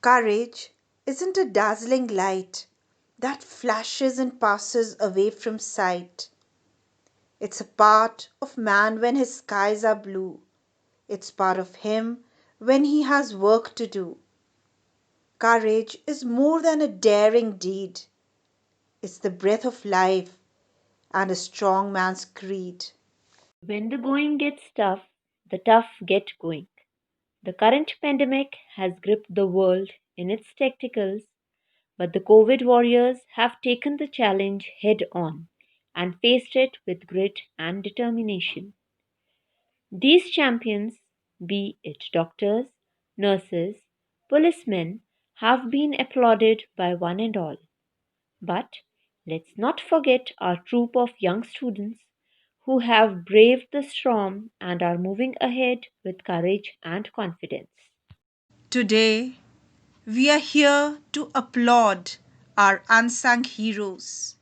Courage isn't a dazzling light that flashes and passes away from sight. It's a part of man when his skies are blue. It's part of him when he has work to do. Courage is more than a daring deed. It's the breath of life and a strong man's creed. When the going gets tough, the tough get going. The current pandemic has gripped the world in its tentacles, but the COVID warriors have taken the challenge head on and faced it with grit and determination. These champions, be it doctors, nurses, policemen, have been applauded by one and all. But let's not forget our troop of young students who have braved the storm and are moving ahead with courage and confidence. Today, we are here to applaud our unsung heroes,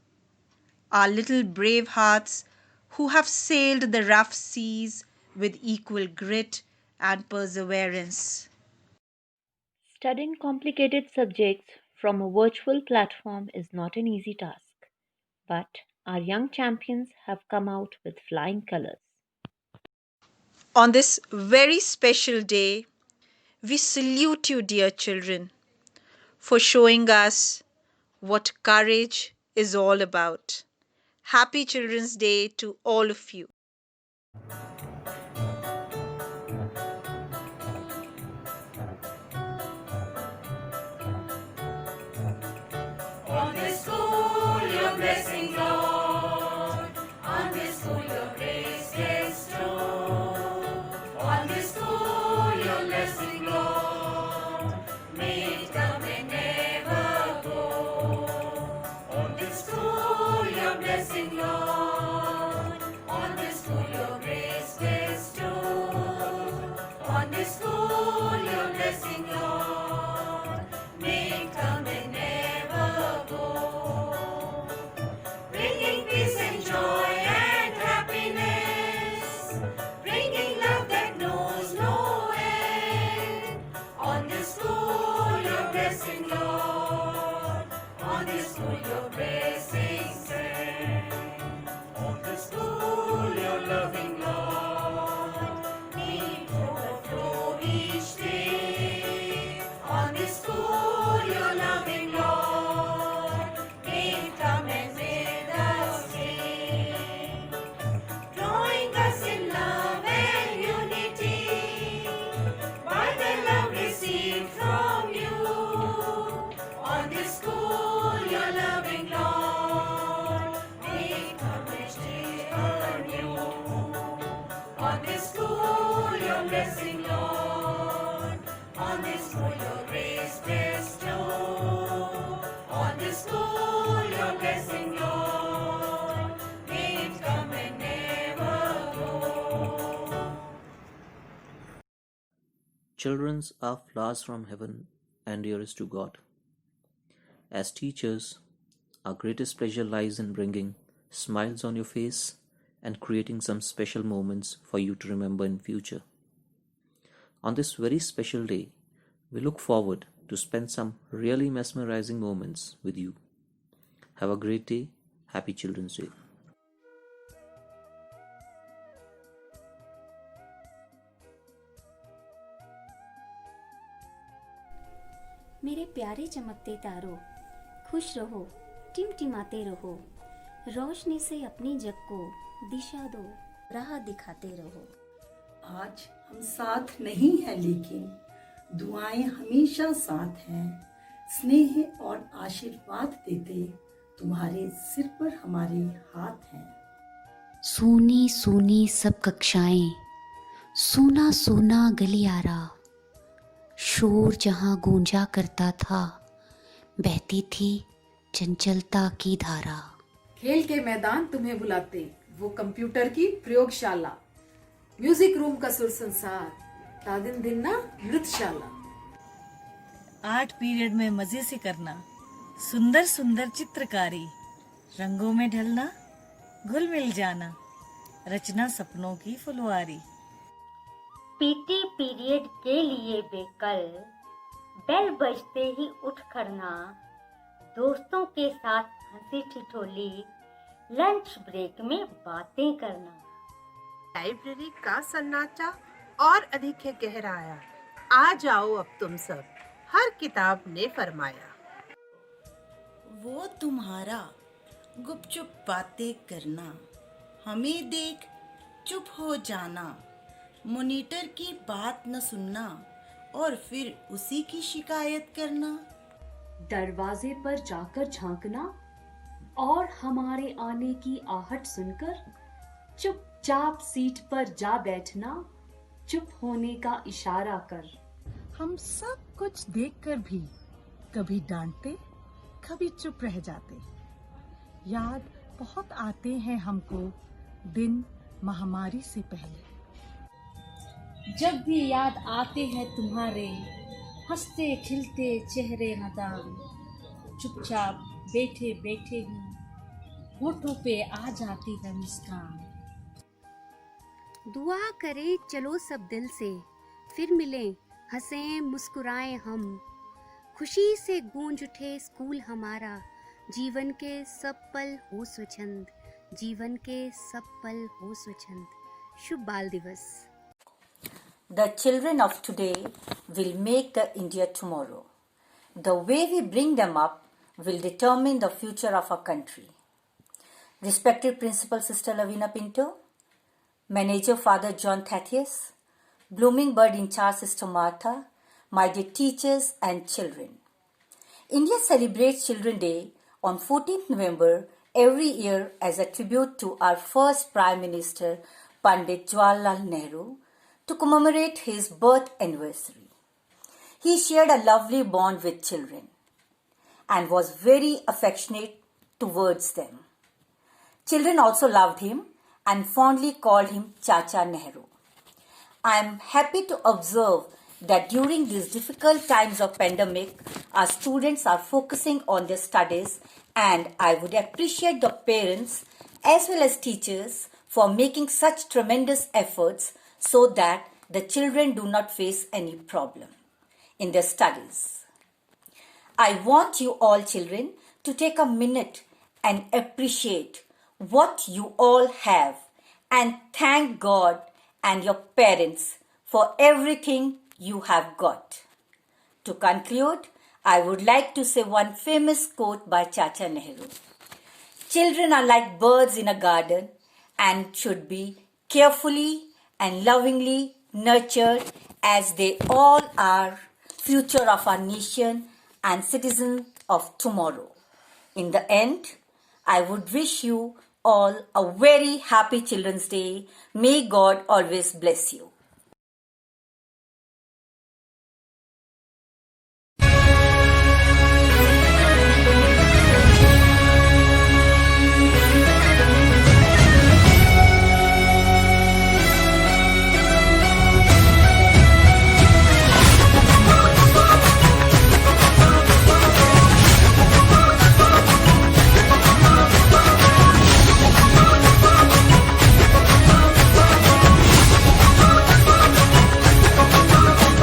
our little brave hearts who have sailed the rough seas with equal grit and perseverance. Studying complicated subjects from a virtual platform is not an easy task, but our young champions have come out with flying colors. On this very special day, we salute you, dear children, for showing us what courage is all about. Happy Children's Day to all of you. On this school, your blessings, Lord. On this school, your grace bestow. On this school, your blessing, Lord. May it come and never go. On this school, your blessing, Lord. On this school, your grace bestow. On this school, your blessing, Lord. May it come and never go. Bringing peace and joy and happiness, bringing love that knows no end. On this school, your blessing, Lord. On this school, your blessing send. On this school, your loving Lord. Need overflow each day. On this school, your loving Lord. May it come and with us stay. Drawing us in love and unity by the love received from you. On this school, your loving Lord, may it come and stay anew. On this school, your blessing, Lord. On this school, your grace bestow. On this school, your blessing, Lord. May it come and never go. Children's are flowers from heaven and dearest to God. As teachers, our greatest pleasure lies in bringing smiles on your face and creating some special moments for you to remember in future. On this very special day, we look forward to spend some really mesmerizing moments with you. Have a great day. Happy Children's Day. मेरे प्यारे चमकते तारों, खुश रहो, टिमटिमाते रहो, रोशनी से अपनी जग को दिशा दो, राह दिखाते रहो। आज हम साथ नहीं हैं लेकिन दुआएं हमेशा साथ हैं। स्नेह और आशीर्वाद देते तुम्हारे सिर पर हमारे हाथ हैं। सूनी सूनी सब कक्षाएं, सूना सूना गलियारा, शोर जहां गूंजा करता था, बहती थी चंचलता की धारा। खेल के मैदान तुम्हें बुलाते, वो कंप्यूटर की प्रयोगशाला, म्यूजिक रूम का सुर संसार, तादिन दिन ना नृत्यशाला। आर्ट पीरियड में मजे से करना, सुंदर सुंदर चित्रकारी, रंगों में ढलना, घुल मिल जाना, रचना सपनों की फुलवारी। पीटी पीरियड के लिए बेकल बेल बजते ही उठ खड़ना, दोस्तों के साथ हंसी ठिठोली, लंच ब्रेक में बातें करना। लाइब्रेरी का सन्नाटा और अधिक है गहराया, आ जाओ अब तुम सब, हर किताब ने फरमाया। वो तुम्हारा गुपचुप बातें करना, हमें देख चुप हो जाना, मॉनिटर की बात न सुनना और फिर उसी की शिकायत करना। दरवाजे पर जाकर झांकना और हमारे आने की आहट सुनकर चुपचाप सीट पर जा बैठना, चुप होने का इशारा कर। हम सब कुछ देखकर भी कभी डांटते, कभी चुप रह जाते। याद बहुत आते हैं हमको दिन महामारी से पहले। जब भी याद आते हैं तुम्हारे हंसते खिलते चेहरे नादान, चुपचाप बैठे बैठे ही होठों पे आ जाती है मुस्कान। दुआ करें चलो सब दिल से, फिर मिलें हंसें मुस्कुराएं हम, खुशी से गूंज उठे स्कूल हमारा, जीवन के सब पल हो स्वच्छंद, जीवन के सब पल हो स्वच्छंद। शुभ बाल दिवस। The children of today will make the India tomorrow. The way we bring them up will determine the future of our country. Respected Principal Sister Lavina Pinto, Manager Father John Thaddeus, Blooming Bird in charge Sister Martha, my dear teachers and children. India celebrates Children's Day on 14th November every year as a tribute to our first Prime Minister Pandit Jawaharlal Nehru, to commemorate his birth anniversary. He shared a lovely bond with children and was very affectionate towards them. Children also loved him and fondly called him Chacha Nehru. I am happy to observe that during these difficult times of pandemic, our students are focusing on their studies, and I would appreciate the parents as well as teachers for making such tremendous efforts so that the children do not face any problem in their studies. I want you all children to take a minute and appreciate what you all have and thank God and your parents for everything you have got. To conclude, I would like to say one famous quote by Chacha Nehru. Children are like birds in a garden and should be carefully and lovingly nurtured as they all are future of our nation and citizens of tomorrow. In the end, I would wish you all a very happy Children's Day. May God always bless you.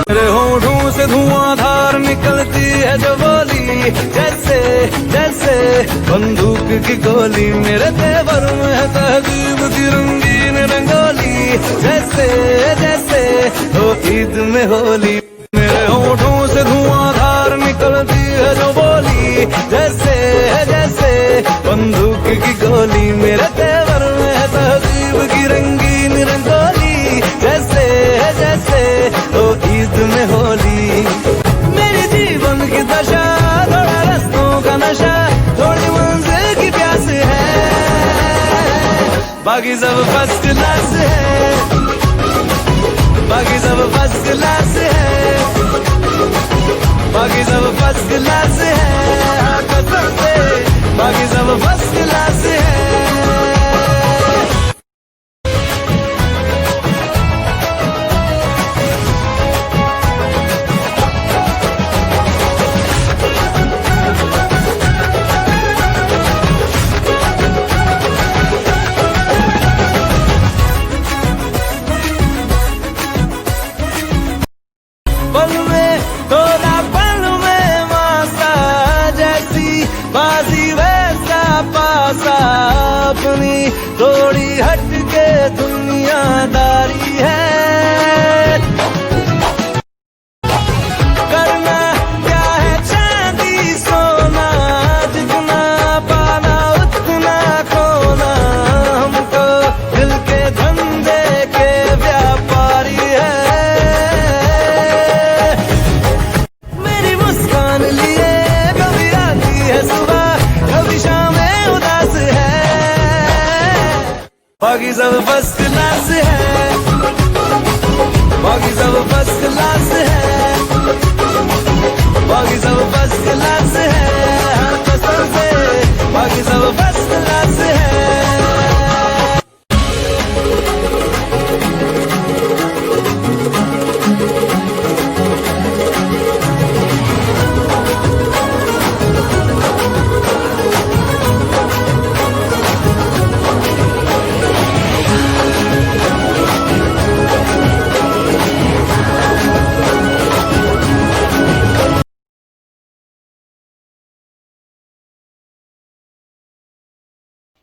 मेरे होठों से धुआंधार निकलती है जो बोली, जैसे जैसे बंदूक की गोली। मेरे तेवर में है तहजीब की रंगीन रंगोली, जैसे जैसे हो ईद में होली। मेरे होठों से धुआंधार निकलती है जो बोली, जैसे जैसे बंदूक की गोली। मेरे तेवर में है तहजीब की रंगीन रंगोली, जैसे जैसे हो ईद में होली। मेरी जीवन की दशा थोड़ा रस्तों का नशा, थोड़ी मंजिल की प्यास है, बाकी सब फर्स्ट क्लास है, बाकी सब फर्स्ट क्लास है, बाकी सब फर्स्ट क्लास है, कसम से बाकी सब फर्स्ट क्लास है।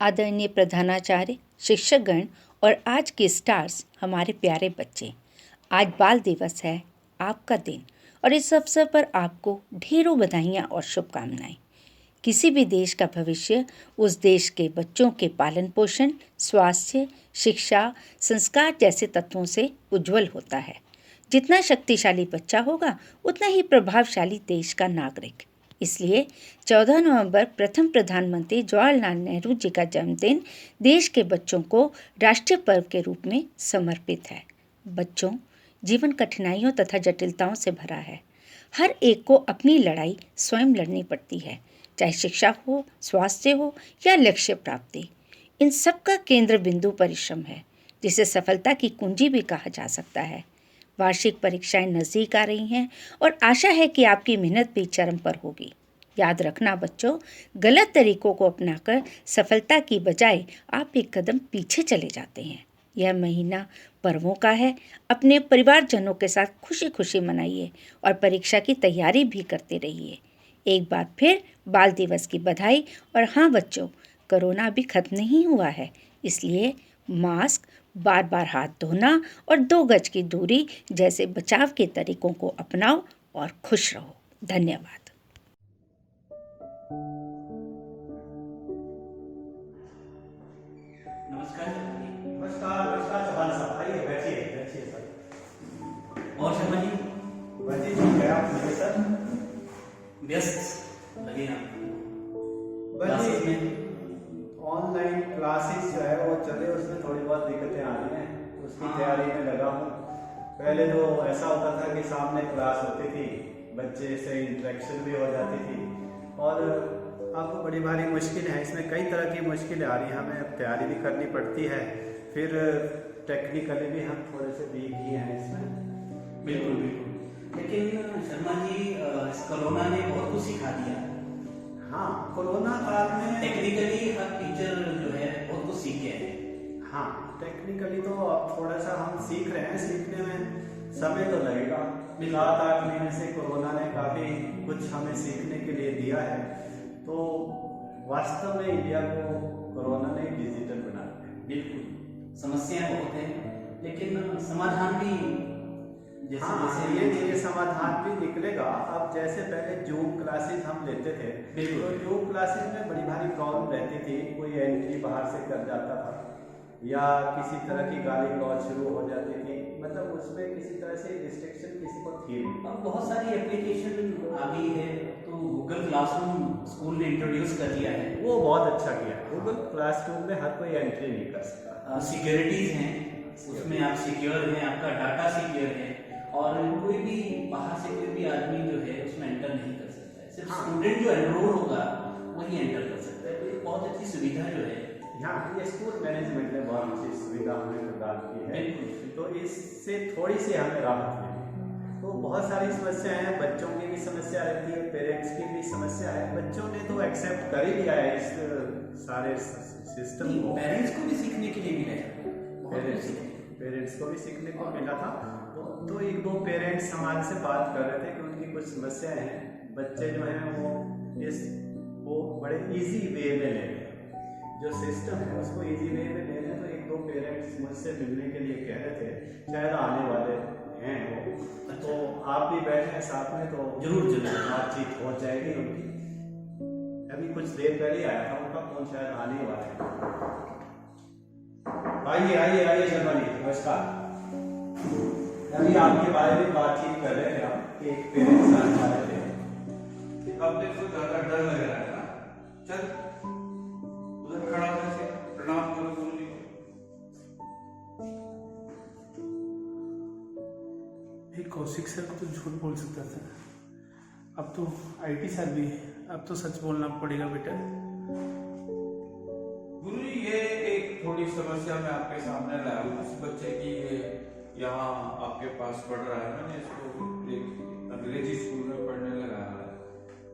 आदरणीय प्रधानाचार्य, शिक्षकगण और आज के स्टार्स, हमारे प्यारे बच्चे, आज बाल दिवस है, आपका दिन, और इस अवसर पर आपको ढेरों बधाइयाँ और शुभकामनाएं। किसी भी देश का भविष्य उस देश के बच्चों के पालन पोषण, स्वास्थ्य, शिक्षा, संस्कार जैसे तत्वों से उज्जवल होता है। जितना शक्तिशाली बच्चा होगा उतना ही प्रभावशाली देश का नागरिक। इसलिए 14 नवंबर प्रथम प्रधानमंत्री जवाहरलाल नेहरू जी का जन्मदिन देश के बच्चों को राष्ट्रीय पर्व के रूप में समर्पित है। बच्चों, जीवन कठिनाइयों तथा जटिलताओं से भरा है। हर एक को अपनी लड़ाई स्वयं लड़नी पड़ती है, चाहे शिक्षा हो, स्वास्थ्य हो या लक्ष्य प्राप्ति। इन सब का केंद्र बिंदु परिश्रम है, जिसे सफलता की कुंजी भी कहा जा सकता है। वार्षिक परीक्षाएं नज़दीक आ रही हैं और आशा है कि आपकी मेहनत भी चरम पर होगी। याद रखना बच्चों, गलत तरीकों को अपनाकर सफलता की बजाय आप एक कदम पीछे चले जाते हैं। यह महीना पर्वों का है। अपने परिवारजनों के साथ खुशी खुशी मनाइए और परीक्षा की तैयारी भी करते रहिए। एक बार फिर बाल दिवस की बधाई। और हाँ बच्चों, कोरोना अभी खत्म नहीं हुआ है, इसलिए मास्क, बार बार हाथ धोना और 2 गज की दूरी जैसे बचाव के तरीकों को अपनाओ और खुश रहो। धन्यवाद। नमस्कार चौहान साहब, आइए बैठिए सर। और शर्मा जी? बैठिए जी, क्या आप मिले सर? व्यस्त लगे आप क्लासेस में? ऑनलाइन क्लासेस जो है वो चले, उसमें थोड़ी बहुत दिक्कतें आ रही हैं, उसकी तैयारी में लगा हूँ। पहले तो ऐसा होता था कि सामने क्लास होती थी, बच्चे से इंटरेक्शन भी हो जाती थी, और अब बड़ी भारी मुश्किल है। इसमें कई तरह की मुश्किलें आ रही हैं, हमें अब तैयारी भी करनी पड़ती है, फिर टेक्निकली भी हम थोड़े से वीक ही हैं इसमें। बिल्कुल बिल्कुल। लेकिन शर्मा जी, इस कोरोना ने बहुत कुछ सिखा दिया। हाँ, कोरोना काल में टेक्निकली हर टीचर जो है बहुत कुछ सीख गए हैं। हाँ, टेक्निकली तो अब थोड़ा सा हम सीख रहे हैं, सीखने में समय तो लगेगा। 7-8 महीने से कोरोना ने काफ़ी कुछ हमें सीखने के लिए दिया है। तो वास्तव में इंडिया को कोरोना ने डिजिटल बना दिया। बिल्कुल, समस्याएं बहुत हैं, लेकिन समाधान भी जैसे जैसे ये समाधान भी निकलेगा। अब जैसे पहले जूम क्लासेस हम लेते थे, तो जूम क्लासेस में बड़ी भारी प्रॉब्लम रहती थी। कोई एंट्री बाहर से कर जाता था या किसी तरह की गाली गलौज शुरू हो जाती थी, मतलब उसमें किसी तरह से रिस्ट्रिक्शन किसी को थी नहीं। अब बहुत सारी एप्लीकेशन आ गई है, तो गूगल क्लासरूम स्कूल ने इंट्रोड्यूस कर दिया है। वो बहुत अच्छा किया है। गूगल क्लासरूम में हर कोई एंट्री नहीं कर सकता। सिक्योरिटीज हैं, उसमें आप सिक्योर हैं, आपका डाटा सिक्योर है, और कोई भी बाहर से कोई भी आदमी जो है उसमें एंटर नहीं कर सकता है। सिर्फ स्टूडेंट जो एनरोल होगा वही एंटर कर सकता है। तो ये बहुत अच्छी सुविधा जो है यहाँ ये स्कूल मैनेजमेंट ने बहुत अच्छी सुविधा हमें प्रदान की है, तो इससे थोड़ी सी हमें राहत मिली। तो बहुत सारी समस्याएं हैं, बच्चों की भी समस्या रहती है, पेरेंट्स की भी समस्या है। बच्चों ने तो एक्सेप्ट कर ही लिया है इस सारे सिस्टम को। पेरेंट्स को भी सीखने के लिए मिला है, पेरेंट्स को भी सीखने को मिला था। तो 1-2 पेरेंट्स हमारे से बात कर रहे थे कि उनकी कुछ समस्याएं हैं, बच्चे जो हैं वो बड़े इजी वे में ले रहे हैं, जो सिस्टम है उसको इजी वे में ले रहे हैं। तो 1-2 पेरेंट्स मुझसे मिलने के लिए कह रहे थे, शायद आने वाले हैं वो। तो आप भी बैठे हैं साथ में, तो जरूर बातचीत हो जाएगी उनकी। अभी कुछ देर पहले आया था उनका फोन, शायद आने वाला है। आइए शर्मा जी, नमस्कार। अभी आपके बारे में बातचीत कर रहे थे हम, एक पेरेंट्स आने वाले थे। अब देखो ज्यादा डर लग रहा है ना, चल उधर खड़ा होकर से प्रणाम करो गुरु जी को। कौशिक सर को तो झूठ बोल सकता था, अब तो आईटी सर भी है, अब तो सच बोलना पड़ेगा बेटा। गुरु जी, ये एक थोड़ी समस्या मैं आपके सामने लाया हूँ। इस बच्चे की यहाँ आपके पास पढ़ रहा है, मैंने इसको एक अंग्रेजी स्कूल में पढ़ने लगाया है,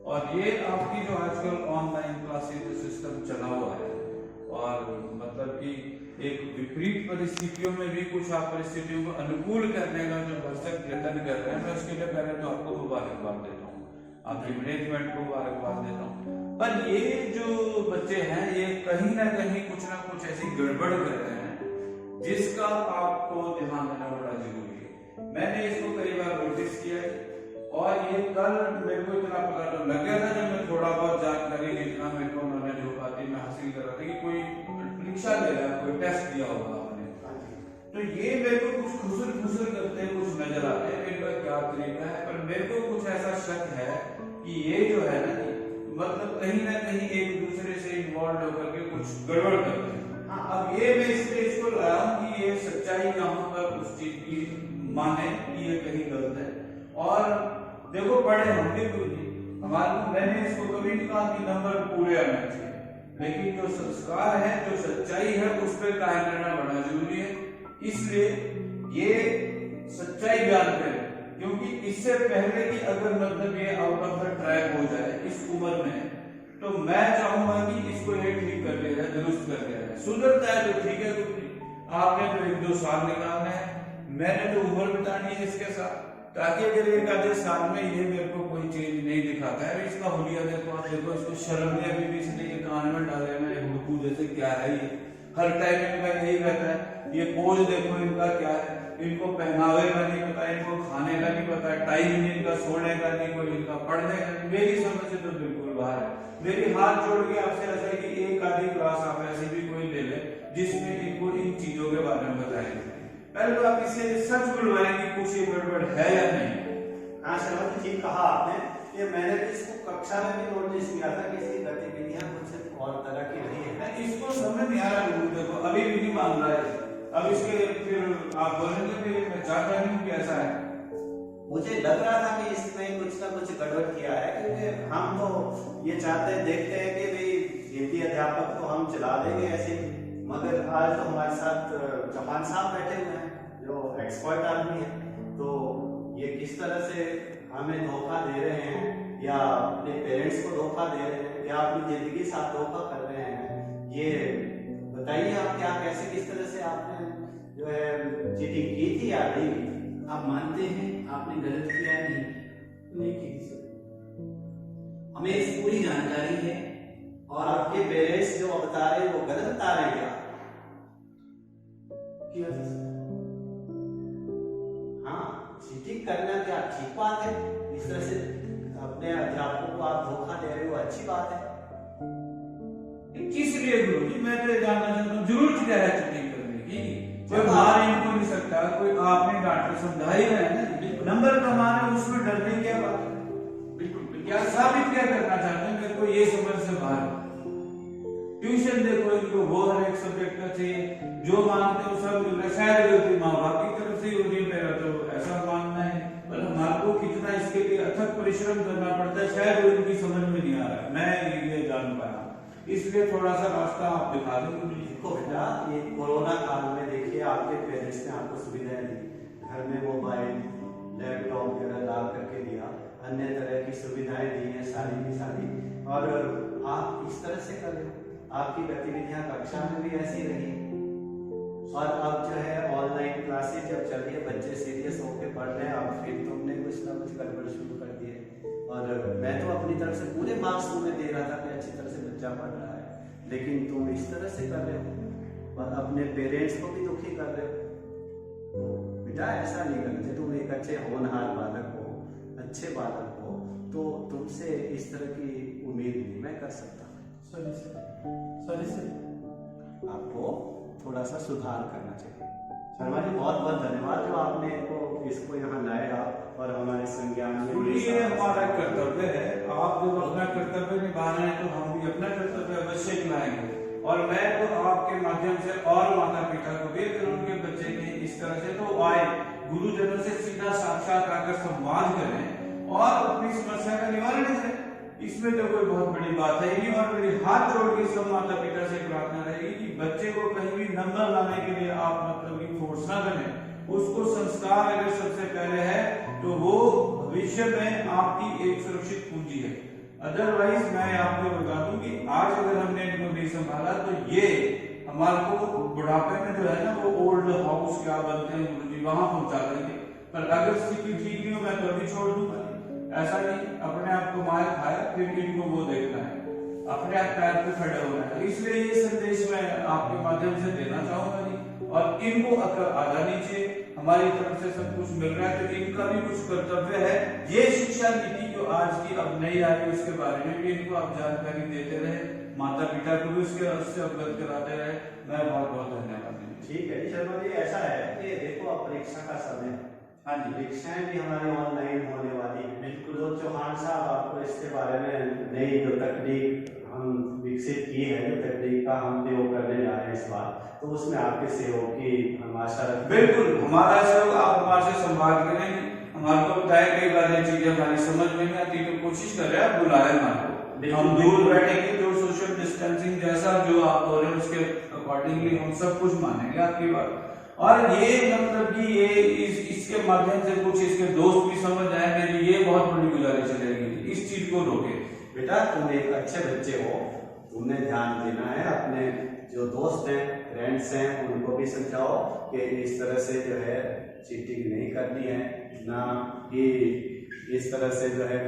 और ये आपकी जो आजकल ऑनलाइन क्लासेस जो सिस्टम चला हुआ है, और मतलब कि एक विपरीत परिस्थितियों में भी कुछ आप परिस्थितियों को अनुकूल करने का जो भरसक यत्न कर रहे हैं, मैं उसके लिए पहले तो आपको मुबारकबाद देता हूँ, आपकी मैनेजमेंट को मुबारकबाद देता हूँ। पर ये जो बच्चे हैं ये कहीं ना कुछ ऐसी गड़बड़ कर रहे हैं जिसका आपको ध्यान देना बड़ा जरूरी है। मैंने इसको कई बार नोटिस किया है और ये कल मेरे को इतना पता तो लग गया था जब मैं थोड़ा बहुत जानकारी जितना मेरे को नॉलेज हो पाती मैं हासिल कर रहा था कि कोई परीक्षा दे रहा है, कोई टेस्ट दिया होगा आपने, तो ये मेरे को कुछ खुसर करते कुछ नजर आते हैं। इनका क्या तरीका है, पर मेरे को कुछ ऐसा शक है कि ये जो है ना मतलब कहीं ना कहीं एक दूसरे से इन्वॉल्व होकर के कुछ गड़बड़ करते हैं। अब ये मैं इसलिए इसको लाया हूँ कि ये सच्चाई यहाँ पर उस चीज की माने कि ये कहीं गलत है। और देखो पढ़े हम भी हमारे मैंने इसको कभी नहीं कहा कि नंबर पूरे आने चाहिए, लेकिन जो संस्कार है जो सच्चाई है उस पर कायम रहना बड़ा जरूरी है। इसलिए ये सच्चाई बयान करें, क्योंकि इससे पहले कि अगर मतलब ये आउट ऑफ द ट्रैक हो जाए इस उम्र में, तो मैं चाहूंगा कि इसको ये ठीक कर लिया जाए, दुरुस्त कर लिया जाए। सुधरता है तो ठीक है, आपने तो 1-2 साल निकालना है, मैंने तो उम्र बितानी है इसके साथ, ताकि अगर 1-2 साल में ये मेरे को कोई चीज नहीं दिखाता है, इसका हुलिया देखो, आप देखो इसको शर्म नहीं अभी भी इसने ये कान में डाले में हुड़कू जैसे क्या है ये, हर टाइम इनका यही रहता है। ये पोज देखो इनका क्या है, इनको पहनावे का नहीं पता, इनको खाने का नहीं पता, टाइम नहीं इनका, सोने का नहीं, कोई इनका पढ़ने का नहीं। मेरी समझ से तो बिल्कुल बाहर है। मेरी हाथ जोड़ के आपसे ऐसा है कि एक आधी क्लास आप ऐसी भी कोई ले ले जिसमें इनको इन चीजों के बारे में बताएंगे। पहले तो आप इससे सच बुलवाएंगे कुछ ये गड़बड़ है या नहीं। हाँ शर्मा जी ठीक कहा आपने, ये मैंने भी इसको कक्षा में भी नोटिस किया था कि इसकी गतिविधियां कुछ और तरह की नहीं है। इसको समझ नहीं आ रहा, देखो अभी भी नहीं मान रहा है। अब इसके फिर आप बोलेंगे कि मैं चाहता नहीं कि ऐसा है। मुझे लग रहा था कि इसमें कुछ ना कुछ गड़बड़ किया है, क्योंकि हम तो ये चाहते देखते हैं कि भाई हिंदी अध्यापक तो हम चला देंगे ऐसे, मगर आज तो हमारे साथ चौहान साहब बैठे हुए हैं जो एक्सपर्ट आदमी है, तो ये किस तरह से हमें धोखा दे रहे हैं या अपने पेरेंट्स को धोखा दे रहे हैं या अपनी जिंदगी साथ धोखा कर रहे हैं, ये बताइए आप क्या कैसे किस तरह से आपने जो है चीटिंग की थी या नहीं की? आप मानते हैं आपने गलत किया नहीं की? हमें इस पूरी जानकारी है। और आपके पेरेंट्स जो बता रहे हैं वो गलत बता रहे हैं क्या? हाँ, चीटिंग करना क्या ठीक बात है? इस तरह से अपने अध्यापकों को आप धोखा दे रहे हो, अच्छी बात है। किस लिए गुरु जी, मैं तो जानना चाहता हूँ जरूरत क्या है चीटिंग करने की? कोई मार इनको नहीं सकता, कोई आपने डांट समझा ही है ना, नंबर कमाने उसमें डरने क्या बात है? बिल्कुल क्या साबित क्या करना चाहते हैं? मेरे को ये समझ से बाहर। ट्यूशन देखो इनको वो हर एक सब्जेक्ट का चाहिए, जो मांगते हो सब मिल रहा है, शायद गलती माँ बाप की तरफ से होगी, मेरा तो ऐसा मानना है, पर हमारे को कितना इसके लिए अथक परिश्रम करना पड़ता है, शायद वो इनकी समझ में नहीं आ रहा है, मैं ये जान पाया, इसलिए थोड़ा सा रास्ता आप दिखा देंगे। देखो बेटा, ये कोरोना काल में देखिए आपके पेरेंट्स ने आपको सुविधाएं दी, घर में मोबाइल लैपटॉप वगैरह ला करके दिया, अन्य तरह की सुविधाएं दी हैं सारी की सारी, और आप इस तरह से कर रहे हो, आपकी गतिविधियां कक्षा में भी ऐसी रही, और अब जो है ऑनलाइन क्लासेस जब चल रही है, बच्चे सीरियस होकर पढ़ रहे हैं, अब फिर तुमने कुछ ना कुछ गड़बड़ शुरू कर दिए। और मैं तो अपनी तरफ से पूरे मार्क्स तुम्हें दे रहा था कि अच्छी तरह से बच्चा पढ़ रहा है, लेकिन तुम इस तरह से कर रहे हो और अपने पेरेंट्स को भी दुखी कर रहे हो। तो बेटा ऐसा नहीं करना चाहिए, तुम एक अच्छे होनहार बालक हो, अच्छे बालक हो, तो तुमसे इस तरह की उम्मीद नहीं मैं कर सकता। सॉरी सर, आपको थोड़ा सा सुधार करना चाहिए। शर्मा जी बहुत बहुत धन्यवाद जो आपने इसको यहाँ लाया और हमारे संज्ञान में। ये हमारा कर्तव्य है, आप जब अपना कर्तव्य निभा रहे हैं तो हम भी अपना कर्तव्य अवश्य निभाएंगे। और मैं तो आपके माध्यम से और माता पिता को भी अगर उनके बच्चे के इस तरह से तो आए, गुरुजनों से सीधा साक्षात आकर संवाद करें और अपनी समस्या का निवारण करें, इसमें तो कोई बहुत बड़ी बात है नहीं। और मेरी हाथ जोड़ के सब माता पिता से प्रार्थना रहेगी कि बच्चे को कहीं भी नंबर लाने के लिए आप मतलब की फोर्स ना करें, उसको संस्कार अगर सबसे पहले है तो वो भविष्य में आपकी एक सुरक्षित पूंजी है। अदरवाइज मैं आपको बता दूं कि आज अगर हमने इनको नहीं संभाला तो ये हमारे को बुढ़ापे में जो है ना वो ओल्ड हाउस क्या बनते हैं गुरुजी वहां पहुंचा देंगे। पर अगर स्थिति ठीक नहीं हो मैं तो अभी छोड़ दूंगा, ऐसा नहीं अपने आप को मार खाए फिर इनको वो देखना है। अपने आप पैर पे खड़े होना है। इसलिए ये संदेश मैं आपके माध्यम से देना चाहूंगा जी। और इनको आजादी चाहिए, हमारी तरफ से सब कुछ मिल रहा है, तो इनका भी कुछ कर्तव्य है। ये शिक्षा नीति जो आज की अब नहीं आ रही, उसके बारे में भी इनको आप जानकारी देते रहे, माता पिता को भी उससे अवगत कराते रहे। मैं बहुत बहुत धन्यवाद देंगे। ठीक है जी शर्मा जी, ऐसा है कि देखो अब परीक्षा का समय, हाँ जी, परीक्षाएं भी हमारी ऑनलाइन होने वाली है। बिल्कुल, तो चौहान साहब आपको इसके बारे में नई जो तकनीक हम विकसित की है, जो तकनीक का हम प्रयोग करने जा रहे हैं इस बार, तो उसमें आपके सहयोग की हम आशा रखते हैं। बिल्कुल, हमारा सहयोग आप हमारे से संवाद करें। हमारे को बताया कई बार ये चीजें हमारी समझ में नहीं आती, तो कोशिश कर रहे हैं, आप बुलाएं हमारे को, हम दूर बैठेंगे, जो सोशल डिस्टेंसिंग जैसा जो आप बोल रहे हैं उसके अकॉर्डिंगली हम सब कुछ मानेंगे आपकी बात। और ये मतलब कि ये इसके माध्यम से कुछ इसके दोस्त भी समझ आए, मेरी ये बहुत बड़ी गुजारिश रहेगी, इस चीज को रोके। बेटा तुम एक अच्छे बच्चे हो, तुमने ध्यान देना है, अपने जो दोस्त हैं, फ्रेंड्स हैं, उनको भी समझाओ कि इस तरह से जो है चीटिंग नहीं करनी है, ना कि इस तरह से जो है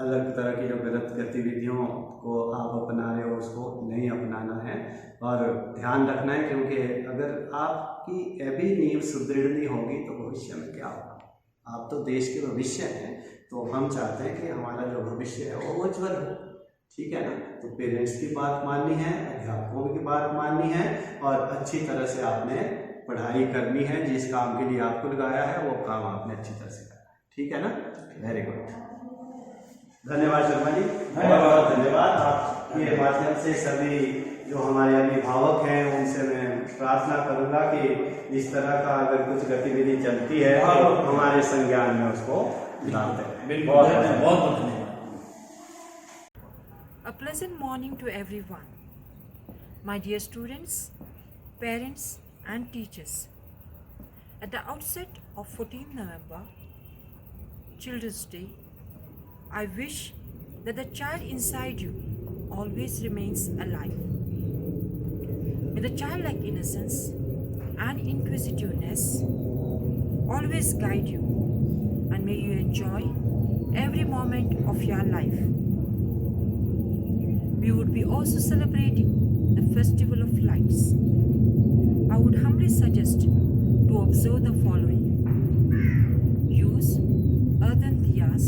अलग तरह की जो गलत गतिविधियों को आप अपना रहे हो उसको नहीं अपनाना है। और ध्यान रखना है, क्योंकि अगर आपकी अभी नींव सुदृढ़ नहीं होगी तो भविष्य में क्या होगा। आप तो देश के भविष्य हैं, तो हम चाहते हैं कि हमारा जो भविष्य है वो उज्जवल हो, ठीक है ना। तो पेरेंट्स की बात माननी है, अध्यापकों की बात माननी है, और अच्छी तरह से आपने पढ़ाई करनी है। जिस काम के लिए आपको लगाया है वो काम आपने अच्छी तरह से करना है, ठीक है ना। वेरी गुड, धन्यवाद शर्मा जी, बहुत बहुत धन्यवाद। आपके माध्यम से सभी जो हमारे अभिभावक हैं उनसे मैं प्रार्थना करूंगा कि इस तरह का अगर कुछ गतिविधि चलती है तो हमारे संज्ञान में उसको डालते हैं। बहुत बहुत धन्यवाद। A pleasant morning to everyone. My dear students, parents and teachers. At the outset of 14 November, Children's Day, I wish that the child inside you always remains alive. May the childlike innocence and inquisitiveness always guide you, and may you enjoy every moment of your life. We would be also celebrating the Festival of Lights. I would humbly suggest to observe the following. Use earthen diyas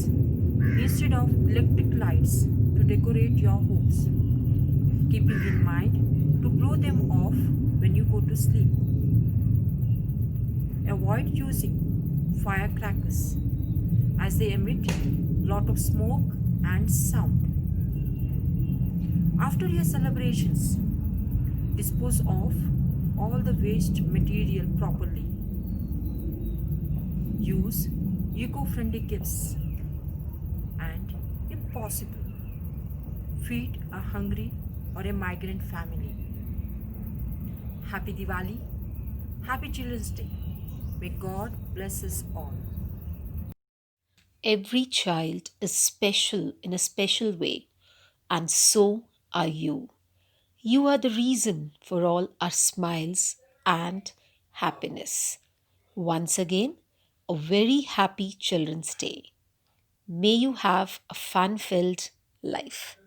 instead of electric lights to decorate your homes, keeping in mind to blow them off when you go to sleep. Avoid using firecrackers as they emit lot of smoke and sound. After your celebrations, dispose of all the waste material properly. Use eco-friendly gifts and, if possible, feed a hungry or a migrant family. Happy Diwali, Happy Children's Day. May God bless us all. Every child is special in a special way, and so are you. You are the reason for all our smiles and happiness. Once again, a very happy Children's Day. May you have a fun-filled life.